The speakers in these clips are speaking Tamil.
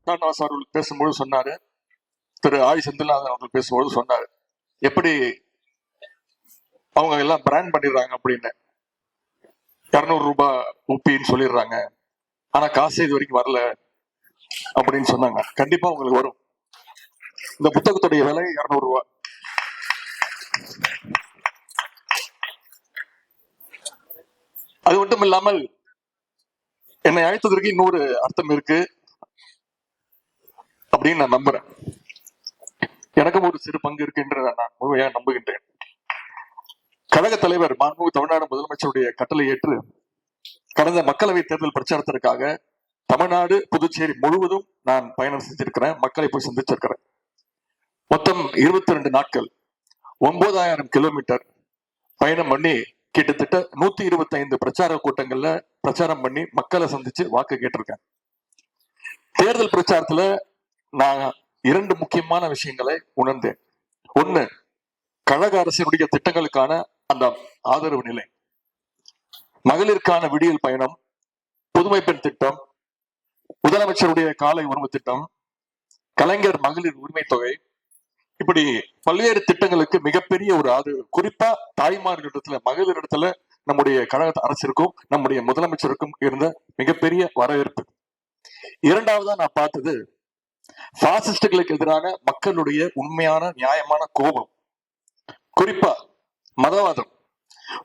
ராமதாஸ் அவர்கள் பேசும்போது சொன்னாரு, திரு ஆய் செந்தில்நாதன் அவர்கள் பேசும்போது சொன்னாரு, எப்படி அவங்க எல்லாம் பிராண்ட் பண்ணிடுறாங்க அப்படின்னு. 200 ரூபாய் உப்பின்னு சொல்லிடுறாங்க, ஆனா காசு இது வரைக்கும் வரல அப்படின்னு சொன்னாங்க. கண்டிப்பா உங்களுக்கு வரும். இந்த புத்தகத்துடைய விலை 200 ரூபாய். அது மட்டும் இல்லாமல் என்னை அழைத்ததற்கு இன்னொரு அர்த்தம் இருக்கு அப்படின்னு நான் நம்புறேன். எனக்கும் ஒரு சிறு பங்கு இருக்கு என்று நான் முழுமையாக நம்புகின்றேன். கழக தலைவர் மாண்புமிகு தமிழ்நாடு முதலமைச்சருடைய கட்டளை ஏற்று கடந்த மக்களவை தேர்தல் பிரச்சாரத்திற்காக தமிழ்நாடு புதுச்சேரி முழுவதும் நான் பயணம் செஞ்சிருக்கிறேன். மக்களை போய் சந்திச்சிருக்கிறேன். மொத்தம் 22 நாட்கள் 9000 கிலோமீட்டர் பயணம் பண்ணி கிட்டத்தட்ட 125 பிரச்சார கூட்டங்கள்ல பிரச்சாரம் பண்ணி மக்களை சந்திச்சு வாக்கு கேட்டிருக்கேன். தேர்தல் பிரச்சாரத்துல நான் 2 முக்கியமான விஷயங்களை உணர்ந்தேன். ஒண்ணு, கழக அரசினுடைய திட்டங்களுக்கான அந்த ஆதரவு நிலை, மகளிருக்கான விடியல் பயணம், புதுமை பெண் திட்டம், முதலமைச்சருடைய காலை உணவு திட்டம், கலைஞர் மகளிர் உரிமை தொகை, இப்படி பல்வேறு திட்டங்களுக்கு மிகப்பெரிய ஒரு ஆதரவு. குறிப்பா தாய்மார்களிடத்துல, மகளிரிடத்துல நம்முடைய கழக அரசிற்கும் நம்முடைய முதலமைச்சருக்கும் இருந்த மிகப்பெரிய வரவேற்பு. இரண்டாவதா நான் பார்த்தது பாசிஸ்டுகளுக்கு எதிரான மக்களுடைய உண்மையான நியாயமான கோபம். குறிப்பா மதவாதம்,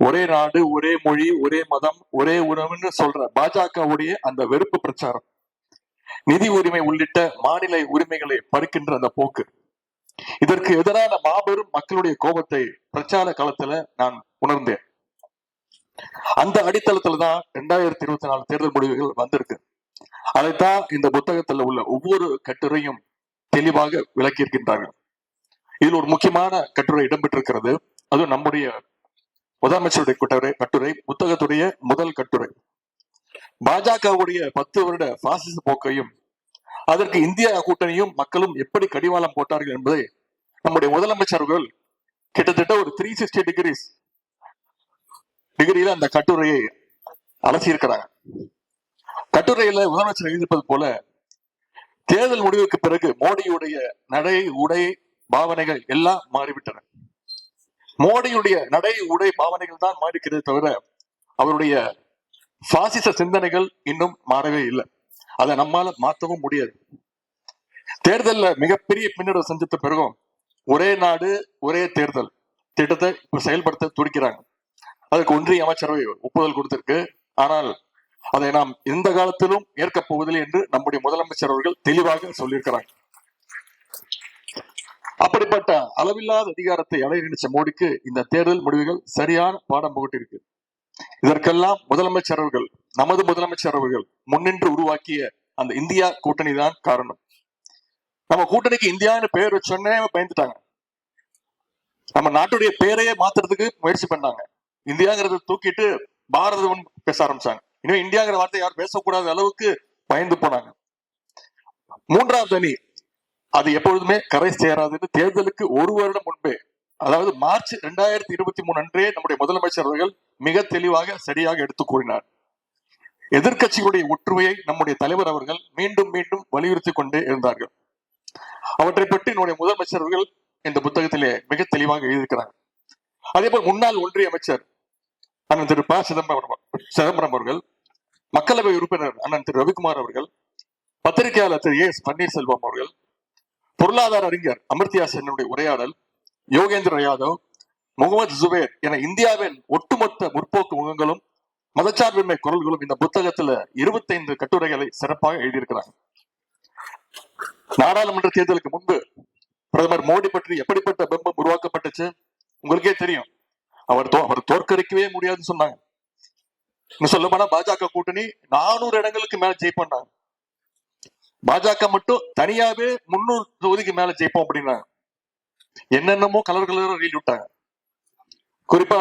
ஒரே நாடு, ஒரே மொழி, ஒரே மதம், ஒரே உறவுன்னு சொல்ற பாஜகவுடைய அந்த வெறுப்பு பிரச்சாரம், நிதி உரிமை உள்ளிட்ட மாநில உரிமைகளை பறிக்கின்ற அந்த போக்கு, இதற்கு எதிரான மாபெரும் மக்களுடைய கோபத்தை பிரச்சார காலத்துல நான் உணர்ந்தேன். அந்த அடித்தளத்துல தான் 2024 தேர்தல் முடிவுகள் வந்திருக்கு. அதைத்தான் இந்த புத்தகத்துல உள்ள ஒவ்வொரு கட்டுரையும் தெளிவாக விளக்கியிருக்கின்றார்கள். இதில் ஒரு முக்கியமான கட்டுரை இடம்பெற்றிருக்கிறது. அது நம்முடைய முதலமைச்சருடைய கட்டுரை, புத்தகத்துடைய முதல் கட்டுரை. பாஜகவுடைய 10 வருட பாசிச போக்கையும் அதற்கு இந்தியா கூட்டணியும் மக்களும் எப்படி கடிவாளம் போட்டார்கள் என்பதை நம்முடைய முதலமைச்சர்கள் கிட்டத்தட்ட ஒரு 360 டிகிரியில அந்த கட்டுரையை அலசி இருக்கிறாங்க. கட்டுரையில முதலமைச்சர் எழுதியிருப்பது போல, தேர்தல் முடிவுக்கு பிறகு மோடியுடைய நடை, உடை, பாவனைகள் எல்லாம் மாறிவிட்டன. மோடியுடைய நடை, உடை, பாவனைகள் தான் மாறிக்கிறது தவிர அவருடைய பாசிச சிந்தனைகள் இன்னும் மாறவே இல்லை. அதை நம்மால மாற்றவும் முடியாது. தேர்தல்ல மிகப்பெரிய பின்னடைவு சந்தித்த பிறகும் ஒரே நாடு ஒரே தேர்தல் திட்டத்தை செயல்படுத்த துடிக்கிறாங்க. அதுக்கு ஒன்றிய அமைச்சரவை ஒப்புதல் கொடுத்திருக்கு. ஆனால் அதை நாம் எந்த காலத்திலும் ஏற்கப் போவதில்லை என்று நம்முடைய முதலமைச்சர் அவர்கள் தெளிவாக சொல்லியிருக்கிறாங்க. அப்படிப்பட்ட அளவில்லாத அதிகாரத்தை அடைய நினைச்ச மோடிக்கு இந்த தேர்தல் முடிவுகள் சரியான பாடம் புகட்டிருக்கு. இதற்கெல்லாம் முதலமைச்சர் அவர்கள், நமது முதலமைச்சர் அவர்கள் முன்னின்று உருவாக்கிய அந்த இந்தியா கூட்டணி தான் காரணம். நம்ம கூட்டணிக்கு இந்தியான்னு பெயர் வச்சோன்னே பயந்துட்டாங்க. நம்ம நாட்டுடைய பெயரையே மாத்துறதுக்கு முயற்சி பண்ணாங்க. இந்தியாங்கிறத தூக்கிட்டு பாரதம் பேச ஆரம்பிச்சாங்க. இனிமே இந்தியாங்கிற வார்த்தை யாரும் பேசக்கூடாத அளவுக்கு பயந்து போனாங்க. மூன்றாவது அணி, அது எப்பொழுதுமே கரை சேராதுன்னு தேர்தலுக்கு 1 வருடம் முன்பே, அதாவது மார்ச் 2023 அன்றே நம்முடைய முதலமைச்சர் அவர்கள் மிக தெளிவாக சரியாக எடுத்து கூறினார். எதிர்கட்சிகளுடைய ஒற்றுமையை நம்முடைய தலைவர் அவர்கள் மீண்டும் மீண்டும் வலியுறுத்தி கொண்டே இருந்தார்கள். அவற்றை பற்றி நம்முடைய முதலமைச்சர் அவர்கள் இந்த புத்தகத்திலே மிக தெளிவாக எழுதியிருக்கிறார். அதே போல் முன்னாள் ஒன்றிய அமைச்சர் அண்ணன் திரு ப சிதம்பரம் அவர்கள், மக்களவை உறுப்பினர் அண்ணன் திரு ரவிக்குமார் அவர்கள், பத்திரிகையாளர் திரு எஸ் பன்னீர்செல்வம் அவர்கள், பொருளாதார அறிஞர் அமர்த்தியா சென்னுடைய உரையாடல், யோகேந்திர யாதவ், முகமது ஜுபேர் என இந்தியாவின் ஒட்டுமொத்த முற்போக்கு முகங்களும் மதச்சார்பின்மை குரல்களும் இந்த புத்தகத்துல 25 கட்டுரைகளை சிறப்பாக எழுதியிருக்கிறாங்க. நாடாளுமன்ற தேர்தலுக்கு முன்பு பிரதமர் மோடி பற்றி எப்படிப்பட்ட பிம்பம் உருவாக்கப்பட்டுச்சு உங்களுக்கே தெரியும். அவர் தோற்கடிக்கவே முடியாதுன்னு சொன்னாங்க. இன்னும் சொல்ல போனா பாஜக கூட்டணி 400 இடங்களுக்கு மேல ஜெயிப்பாங்க. பாஜக மட்டும் தனியாவே 300 தொகுதிக்கு மேல ஜெயிப்போம் அப்படின்னாங்க. என்னென்னமோ கலர் ரீல் விட்டாங்க. குறிப்பா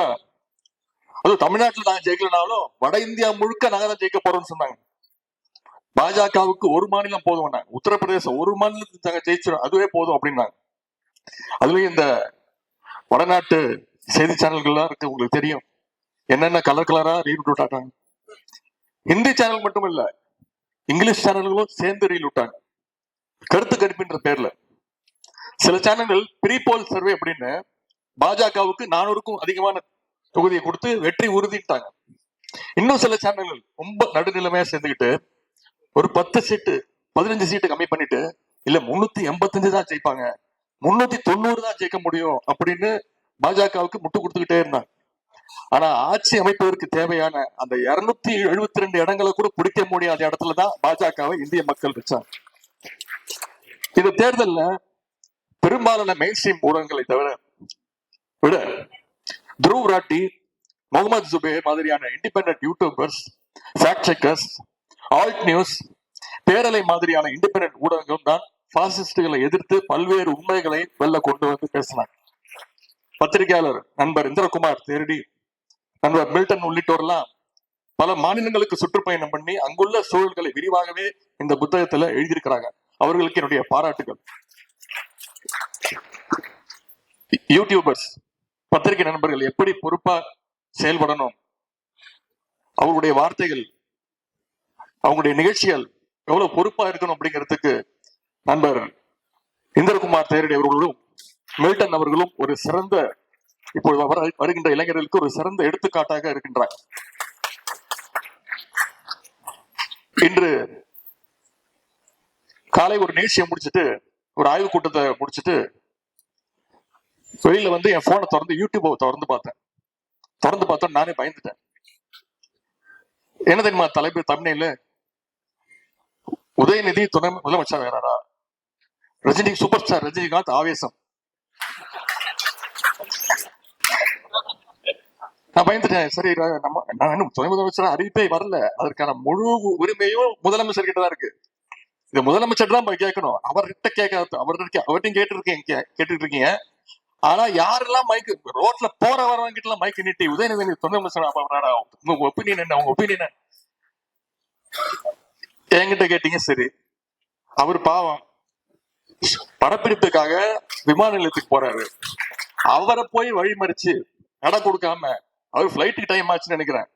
அது தமிழ்நாட்டில் நாங்க ஜெயிக்கலனாலும் வட இந்தியா முழுக்க நாங்க தான் ஜெயிக்க போறோம்னு சொன்னாங்க. பாஜகவுக்கு ஒரு மாநிலம் போதும், உத்தரப்பிரதேசம் ஒரு மாநிலத்துக்கு நாங்க ஜெயிச்சிடும், அதுவே போதும் அப்படின்னாங்க. அதுலயும் இந்த வடநாட்டு செய்தி சேனல்கள்லாம் இருக்கு, உங்களுக்கு தெரியும் என்னென்ன கலரா ரீல் விட்டாங்க. ஹிந்தி சேனல் மட்டும் இல்ல, இங்கிலீஷ் சேனல்களும் சேர்ந்து ரீல் விட்டாங்க. கருத்து கணிப்புன்ற பேர்ல சில சேனல்கள் ப்ரீபோல் சர்வே அப்படின்னு பாஜகவுக்கு 400க்கும் அதிகமான தொகுதியை கொடுத்து வெற்றி உறுதிட்டாங்க. இன்னும் சில சேனல்கள் ரொம்ப நடுநிலைமையா சேர்ந்துக்கிட்டு ஒரு 10 சீட்டு 15 சீட்டு கம்மி பண்ணிட்டு இல்ல 385 தான் ஜெயிப்பாங்க, 390 தான் ஜெயிக்க முடியும் அப்படின்னு பாஜகவுக்கு முட்டு கொடுத்துக்கிட்டே இருந்தாங்க. ஆனா ஆட்சி அமைப்பதற்கு தேவையான அந்த 272 இடங்களை கூட பிடிக்க முடியாத இடத்துலதான் பாஜகவை இந்திய மக்கள் வச்சாங்க. இந்த தேர்தல்ல பெரும்பாலான மெயின்ஸ்ட்ரீம் ஊடகங்களை தவிர விட துருவ் ராட்டி, முகமது ஜுபேர் மாதிரியான independent YouTubers, fact checkers, Alt News, பேரலை மாதிரியான இண்டிபெண்டன்ட் ஊடகங்களும் தான் பாசிஸ்டுகளை எதிர்த்து பல்வேறு உண்மைகளை வெளில கொண்டு வந்து பேசினாங்க. பத்திரிகையாளர் நண்பர் இந்திரகுமார் தேரடி, நண்பர் மில்டன் உள்ளிட்டோர்லாம் பல மாநிலங்களுக்கு சுற்றுப்பயணம் பண்ணி அங்குள்ள சூழல்களை விரிவாகவே இந்த புத்தகத்துல எழுதியிருக்கிறாங்க. அவர்களுக்கு என்னுடைய பாராட்டுகள். யூடியூபர்ஸ், பத்திரிகை நண்பர்கள் எப்படி பொறுப்பா செயல்படணும், அவங்களுடைய வார்த்தைகள், அவங்களுடைய நிகழ்ச்சிகள் எவ்வளவு பொறுப்பா இருக்கணும் அப்படிங்கிறதுக்கு நண்பர் இந்திரகுமார் தேரடி அவர்களும் மில்டன் அவர்களும் ஒரு சிறந்த, இப்பொழுது வருகின்ற இளைஞர்களுக்கு ஒரு சிறந்த எடுத்துக்காட்டாக இருக்கின்றார். இன்று காலை ஒரு நிகழ்ச்சியை முடிச்சுட்டு, ஒரு ஆய்வு கூட்டத்தை முடிச்சுட்டு வெளியில வந்து என் போனை திறந்து யூடியூப் திறந்து பார்த்தா நானே பயந்துட்டேன். என்ன தெரியுமா தலைப்பு? தமிழ்ல உதயநிதி துணை முதலமைச்சர் வேறாரா, ரஜினி சூப்பர் ஸ்டார் ரஜினிகாந்த் ஆவேசம். நான் பயந்துட்டேன். சரி, நான் துணை முதலமைச்சர் அறிவிப்பே வரல, அதற்கான முழு உரிமையும் முதலமைச்சர் கிட்ட தான் இருக்கு. இந்த முதலமைச்சர் தான் கேட்கணும், அவர்கிட்ட கேட்காது, அவர்கிட்டையும் கேட்டுட்டு இருக்கீங்க. ஆனா யாரெல்லாம் மைக்கு ரோட்ல போற வரவங்க கிட்ட எல்லாம் மைக்கு நீட்டி உதயநிதி துணை முதலமைச்சர் உங்க ஒப்பீனியன் என்ன, உங்க ஒப்பீனியன் என்கிட்ட கேட்டீங்க. சரி, அவர் பாவம் படப்பிடிப்புக்காக விமான நிலையத்துக்கு போறாரு, அவரை போய் வழிமறிச்சு இடம் கொடுக்காம, அவர் பிளைட்டுக்கு டைம் ஆச்சுன்னு நினைக்கிறேன்,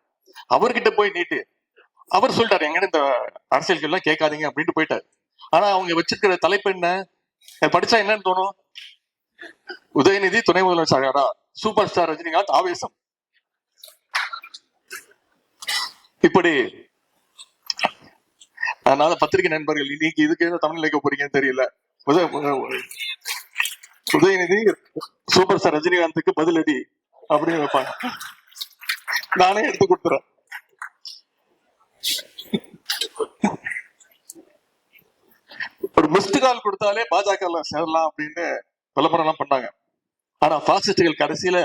அவர்கிட்ட போய் நீட்டு அவர் சொல்லிட்டாரு எங்க இந்த அரசியல்கள் எல்லாம் கேட்காதீங்க அப்படின்ட்டு போயிட்டாரு. ஆனா அவங்க வச்சிருக்கிற தலைப்பு என்ன, படிச்சா என்னன்னு தோணும்? உதயநிதி துணை முதலமைச்சர், சூப்பர் ஸ்டார் ரஜினிகாந்த் ஆவேசம். இப்படி அதனால பத்திரிகை நண்பர்கள், இன்னைக்கு இதுக்கு எதுவும் தமிழ் வைக்க போறீங்கன்னு தெரியல. உதயநிதி சூப்பர் ஸ்டார் ரஜினிகாந்துக்கு பதிலடி அப்படின்னு வைப்பாங்க, நானே எடுத்து கொடுத்துறேன். ஒரு மிஸ்டு கால் கொடுத்தாலே பாஜக சேரலாம் அப்படின்னு விளம்பரம் எல்லாம் பண்ணாங்க. ஆனா பாசிஸ்டுகள் கடைசியில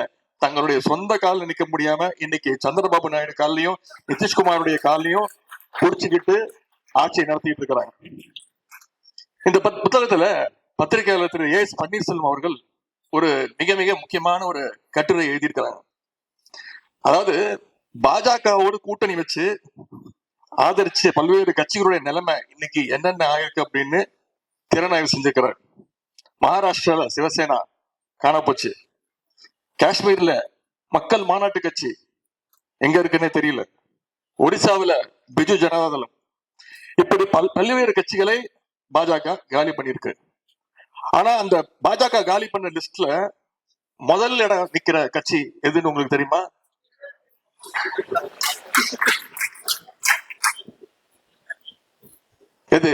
தங்களுடைய சொந்த காலில் நிக்க முடியாம இன்னைக்கு சந்திரபாபு நாயுடு காலையும் நிதிஷ்குமாருடைய காலையும் புடிச்சுக்கிட்டு ஆட்சியை நடத்திட்டு இருக்கிறாங்க. இந்த புத்தகத்துல பத்திரிகையாளர் திரு ஏ எஸ் பன்னீர்செல்வம் அவர்கள் ஒரு மிக மிக முக்கியமான ஒரு கட்டுரை எழுதியிருக்கிறாங்க. அதாவது பாஜகவோடு கூட்டணி வச்சு ஆதரிச்ச பல்வேறு கட்சிகளுடைய நிலைமை இன்னைக்கு என்னென்ன ஆயிருக்கு அப்படின்னு திறனாய்வு செஞ்சிருக்கிறார். மகாராஷ்டிரால சிவசேனா காணப்போச்சு, காஷ்மீர்ல மக்கள் மாநாட்டு கட்சி எங்க இருக்குன்னே தெரியல, ஒடிசாவில பிஜு ஜனதாதளம், இப்படி பல்வேறு கட்சிகளை பாஜக காலி பண்ணிருக்கு. ஆனா அந்த பாஜக காலி பண்ண லிஸ்ட்ல முதல் இடம் நிக்கிற கட்சி எதுன்னு உங்களுக்கு தெரியுமா? எது?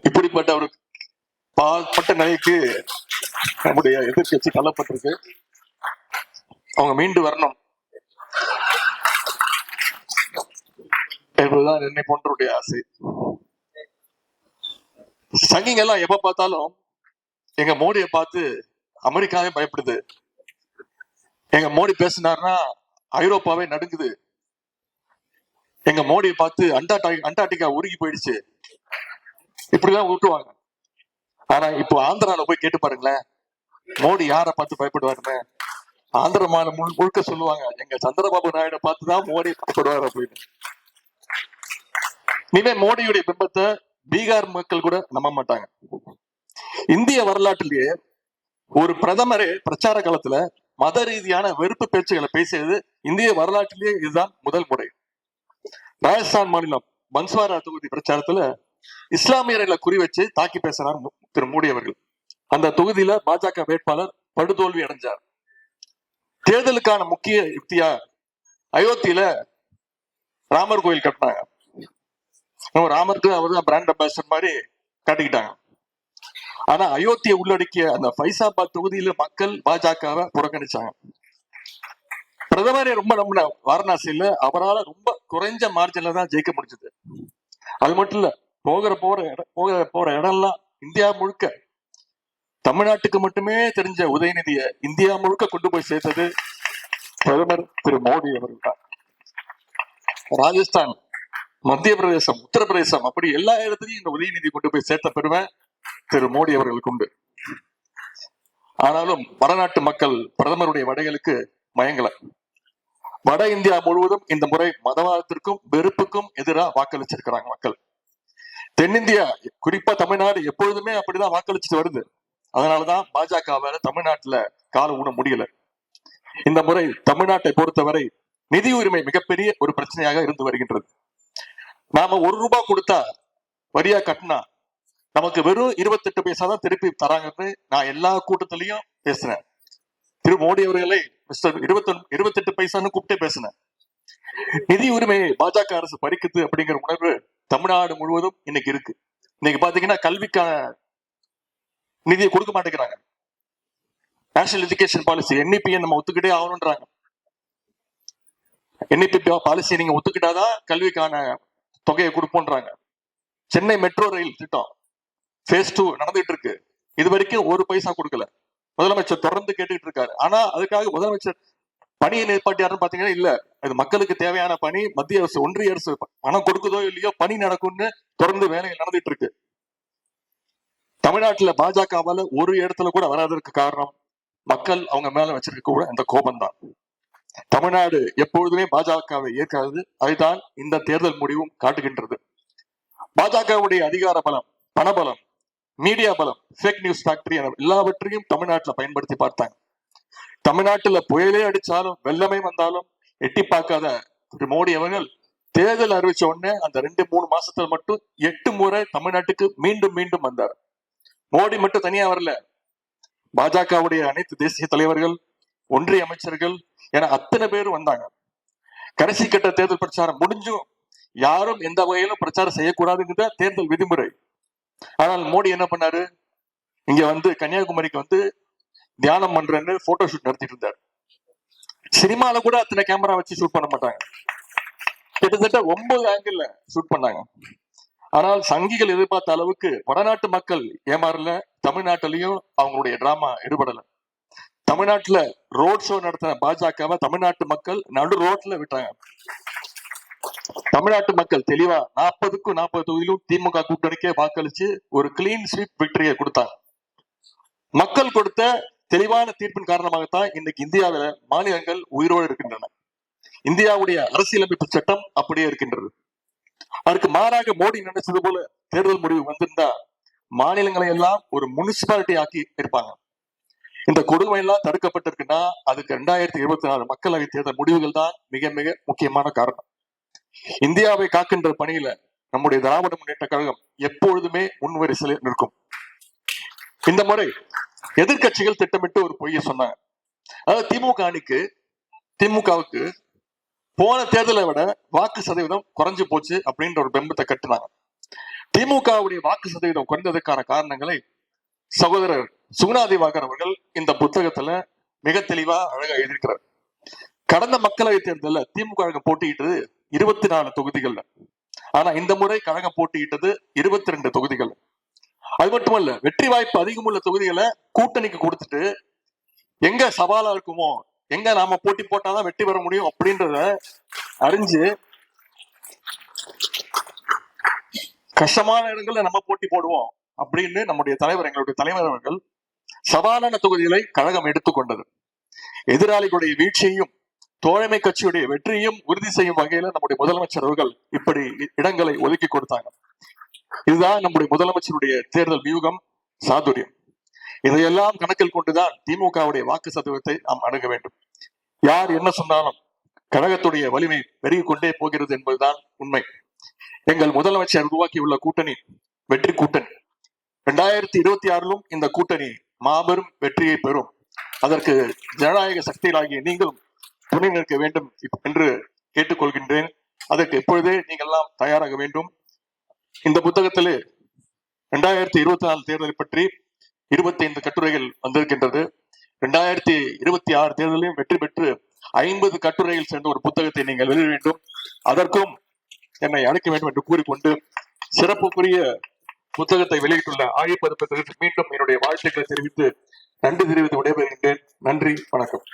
இப்படிப்பட்ட ஒரு பாழ்பட்ட நிலைக்கு நம்முடைய எதிர்கட்சி தள்ளப்பட்டிருக்கு. அவங்க மீண்டு வரணும் என்பதுதான் என்னை போன்றவருடைய ஆசை. சங்கிங்க எல்லாம் எப்ப பார்த்தாலும் எங்க மோடியை பார்த்து அமெரிக்காவே பயப்படுது, எங்க மோடி பேசினார்னா ஐரோப்பாவே நடுங்குது, எங்க மோடியை பார்த்து அண்டார்டிகா உருகி போயிடுச்சு, இப்படிதான் ஊட்டுவாங்க. ஆனா இப்போ ஆந்திரால போய் கேட்டு பாருங்களேன், மோடி யாரை பார்த்து பயப்படுவாருன்னு. ஆந்திர மாநிலம் முழுக்க சொல்லுவாங்க, எங்க சந்திரபாபு நாயுடு பார்த்துதான் மோடி பயப்படுவார் அப்படின்னு. இனிமே மோடியுடைய பிம்பத்தை பீகார் மக்கள் கூட நம்ப மாட்டாங்க. இந்திய வரலாற்றிலேயே ஒரு பிரதமரே பிரச்சார காலத்துல மத ரீதியான வெறுப்பு பேச்சுகளை பேசியது இந்திய வரலாற்றிலேயே இதுதான் முதல் முறை. ராஜஸ்தான் மாநிலம் பன்ஸ்வாரா தொகுதி பிரச்சாரத்துல இஸ்லாமியர்களை குறி வச்சு தாக்கி பேசினார் திரு மோடி அவர்கள். அந்த தொகுதியில பாஜக வேட்பாளர் படுதோல்வி அடைஞ்சார். தேர்தலுக்கான முக்கிய யுக்தியா அயோத்தியில ராமர் கோயில் கட்டினாங்க. ராமருக்கு அவர் தான் பிராண்ட் அம்பாசிடர் மாதிரி காட்டிக்கிட்டாங்க. ஆனா அயோத்தியை உள்ளடக்கிய அந்த ஃபைசாபாத் தொகுதியில மக்கள் பாஜகவை புறக்கணிச்சாங்க. பிரதமரை ரொம்ப நம்பின வாரணாசியில அவரால் ரொம்ப குறைஞ்ச மார்ஜின்ல தான் ஜெயிக்க முடிஞ்சது. அது மட்டும் இல்ல, போற இடம்லாம் இந்தியா முழுக்க, தமிழ்நாட்டுக்கு மட்டுமே தெரிஞ்ச உதயநிதியை இந்தியா முழுக்க கொண்டு போய் சேர்த்தது பிரதமர் திரு மோடி அவர்கள் தான். ராஜஸ்தான், மத்திய பிரதேசம், உத்தரப்பிரதேசம், அப்படி எல்லா இடத்துலையும் இந்த உதயநிதி கொண்டு போய் சேர்த்த பெருமை திரு மோடி அவர்களுக்கு உண்டு. ஆனாலும் வடநாட்டு மக்கள் பிரதமருடைய வடைகளுக்கு மயங்கல. வட இந்தியா முழுவதும் இந்த முறை மதவாதத்திற்கும் வெறுப்புக்கும் எதிராக வாக்களிச்சிருக்கிறாங்க மக்கள். தென்னிந்தியா, குறிப்பா தமிழ்நாடு எப்பொழுதுமே அப்படிதான் வாக்களிச்சுட்டு வருது. அதனாலதான் பாஜகவால தமிழ்நாட்டுல கால ஊன முடியல. இந்த முறை தமிழ்நாட்டை பொறுத்தவரை நிதி உரிமை மிகப்பெரிய ஒரு பிரச்சனையாக இருந்து வருகின்றது. நாம ₹1 கொடுத்தா வரியா கட்டினா நமக்கு வெறும் 28 பைசா தான் திருப்பி தராங்கன்னு நான் எல்லா கூட்டத்திலையும் பேசுறேன். திரு மோடி அவர்களை மிஸ்டர் 28 பைசான்னு கூப்பிட்டே பேசினேன். நிதி உரிமையை பாஜக அரசு பறிக்குது அப்படிங்கிற உணர்வு தமிழ்நாடு முழுவதும் இன்னைக்கு இருக்கு. இன்னைக்கு பாத்தீங்கன்னா கல்விக்கான நிதியை கொடுக்க மாட்டேங்கிறாங்க. நேஷனல் எஜுகேஷன் பாலிசி NEP நம்ம ஒத்துக்கிட்டே ஆகணும்ன்றாங்க. NEP பாலிசி நீங்க ஒத்துக்கிட்டாதான் கல்விக்கான தொகையை கொடுப்போன்றாங்க. சென்னை மெட்ரோ ரயில் திட்டம் phase 2 நடந்துட்டு இருக்கு. இது வரைக்கும் 1 பைசா கொடுக்கல. முதலமைச்சர் தொடர்ந்து கேட்டுட்டு இருக்காரு. ஆனா அதுக்காக முதலமைச்சர் பணியை நிற்பாட்டியாருன்னு பாத்தீங்கன்னா இல்ல, இது மக்களுக்கு தேவையான பணி, மத்திய அரசு ஒன்றிய அரசு பணம் கொடுக்குதோ இல்லையோ பணி நடக்கும்னு தொடர்ந்து வேலைகள் நடந்துட்டு இருக்கு. தமிழ்நாட்டுல பாஜகவால ஒரு இடத்துல கூட வராதற்கு காரணம் மக்கள் அவங்க மேல வச்சிருக்க கூட அந்த கோபம் தான். தமிழ்நாடு எப்பொழுதுமே பாஜகவை ஏற்காது. அதுதான் இந்த தேர்தல் முடிவும் காட்டுகின்றது. பாஜகவுடைய அதிகார பலம், பணபலம், மீடியா பலம், ஃபேக் நியூஸ் ஃபேக்டரி என எல்லாவற்றையும் தமிழ்நாட்டுல பயன்படுத்தி பார்த்தாங்க. தமிழ்நாட்டுல புயலே அடிச்சாலும் வெள்ளமே வந்தாலும் எட்டி பார்க்காத திரு மோடி அவர்கள் தேர்தல் அறிவிச்ச உடனே அந்த 2-3 மாசத்துல மட்டும் 8 முறை தமிழ்நாட்டுக்கு மீண்டும் மீண்டும் வந்தார். மோடி மட்டும் தனியா வரல, பாஜகவுடைய அனைத்து தேசிய தலைவர்கள், ஒன்றிய அமைச்சர்கள் என அத்தனை பேரும் வந்தாங்க. கடைசி கட்ட தேர்தல் பிரச்சாரம் முடிஞ்சும் யாரும் எந்த வகையிலும் பிரச்சாரம் செய்யக்கூடாதுங்கிற தேர்தல் விதிமுறை. ஆனால் மோடி என்ன பண்ணாரு, இங்க வந்து கன்னியாகுமரிக்கு வந்து தியானம் பண்றேன்னு போட்டோ ஷூட் நடத்திட்டு இருந்தார். சினிமால கூட அத்தனை கேமரா வச்சு ஷூட் பண்ண மாட்டாங்க. கிட்டத்தட்ட 9 ஆங்கிள் ஷூட் பண்ணாங்க. ஆனால் சங்கிகள் எதிர்பார்த்த அளவுக்கு வடநாட்டு மக்கள் ஏமாறல. தமிழ்நாட்டிலையும் அவங்களுடைய டிராமா எடுபடல. தமிழ்நாட்டுல ரோட் ஷோ நடத்தின பாஜகவை தமிழ்நாட்டு மக்கள் நடு ரோட்ல விட்டாங்க. தமிழ்நாட்டு மக்கள் தெளிவா 40க்கும் 40 தொகுதியிலும் திமுக கூட்டணிக்கே வாக்களிச்சு ஒரு கிளீன் ஸ்வீப் விக்டரியை கொடுத்தாங்க. மக்கள் கொடுத்த தெளிவான தீர்ப்பின் காரணமாகத்தான் இன்னைக்கு இந்தியாவில மாநிலங்கள் உயிரோடு இருக்கின்றன. இந்தியாவுடைய அரசியலமைப்பு சட்டம் அப்படியே இருக்கின்றது. அதுக்கு மாறாக மோடி நினைச்சது போல தேர்தல் முடிவு வந்திருந்தா மாநிலங்களை எல்லாம் ஒரு முனிசிபாலிட்டி ஆக்கி இருப்பாங்க. இந்த கொடுமை எல்லாம் தடுக்கப்பட்டிருக்குன்னா அதுக்கு 2024 மக்களவை தேர்தல் முடிவுகள் தான் மிக மிக முக்கியமான காரணம். இந்தியாவை காக்கின்ற பணியில நம்முடைய திராவிட முன்னேற்ற கழகம் எப்பொழுதுமே முன்வரிசையில் நிற்கும். இந்த முறை எதிர்கட்சிகள் திட்டமிட்டு ஒரு பொய்யை சொன்னாங்க. அதாவது திமுகவுக்கு போன தேர்தலை விட வாக்கு சதவீதம் குறைஞ்சு போச்சு அப்படின்ற ஒரு பெம்பத்தை கட்டுனாங்க. திமுகவுடைய வாக்கு சதவீதம் குறைந்ததுக்கான காரணங்களை சகோதரர் சுகுணா திவாகர் அவர்கள் இந்த புத்தகத்துல மிக தெளிவா அழகா எழுதியிருக்கிறார். கடந்த மக்களவை தேர்தலில் திமுக கழகம் போட்டியிட்டது 24 தொகுதிகள்ல. ஆனா இந்த முறை கழகம் போட்டியிட்டது 22 தொகுதிகள். அது மட்டுமல்ல, வெற்றி வாய்ப்பு அதிகமுள்ள தொகுதிகளை கூட்டணிக்கு கொடுத்துட்டு எங்க சவாலா இருக்குமோ, எங்க நாம போட்டி போட்டாதான் வெற்றி பெற முடியும் அப்படின்றத அறிஞ்சு கஷ்டமான இடங்கள்ல நம்ம போட்டி போடுவோம் அப்படின்னு நம்முடைய தலைவர், எங்களுடைய தலைவர் அவர்கள் சவாலான தொகுதிகளை கழகம் எடுத்துக்கொண்டது. எதிராளிகளுடைய வீழ்ச்சியையும் தோழமை கட்சியுடைய வெற்றியையும் உறுதி செய்யும் வகையில நம்முடைய முதலமைச்சர் அவர்கள் இப்படி இடங்களை ஒதுக்கி கொடுத்தாங்க. இதுதான் நம்முடைய முதலமைச்சருடைய தேர்தல் வியூகம், சாதுரியம். இதையெல்லாம் கணக்கில் கொண்டுதான் திமுகவுடைய வாக்கு சதவீதத்தை நாம் அணுக வேண்டும். யார் என்ன சொன்னாலும் கழகத்துடைய வலிமை பெருகிக் கொண்டே போகிறது என்பதுதான் உண்மை. எங்கள் முதலமைச்சர் உருவாக்கியுள்ள கூட்டணி வெற்றி கூட்டணி. 2026 இந்த கூட்டணி மாபெரும் வெற்றியை பெறும். அதற்கு ஜனநாயக சக்திகளாகிய நீங்களும் துணை நிற்க வேண்டும் என்று கேட்டுக்கொள்கின்றேன். அதற்கு எப்பொழுதே நீங்கள் எல்லாம் தயாராக வேண்டும். இந்த புத்தகத்திலே 2024 தேர்தலை பற்றி 25 கட்டுரைகள் வந்திருக்கின்றது. 2026 தேர்தலையும் வெற்றி பெற்று 50 கட்டுரைகள் சேர்ந்த ஒரு புத்தகத்தை நீங்கள் வெளியிட வேண்டும். அதற்கும் என்னை அழைக்க வேண்டும் என்று கூறிக்கொண்டு சிறப்புக்குரிய புத்தகத்தை வெளியிட்டுள்ள ஆழிப்பதிப்பத்திற்கு மீண்டும் என்னுடைய வாழ்த்துக்களை தெரிவித்து நன்றி தெரிவித்து விடைபெறுகின்றேன். நன்றி, வணக்கம்.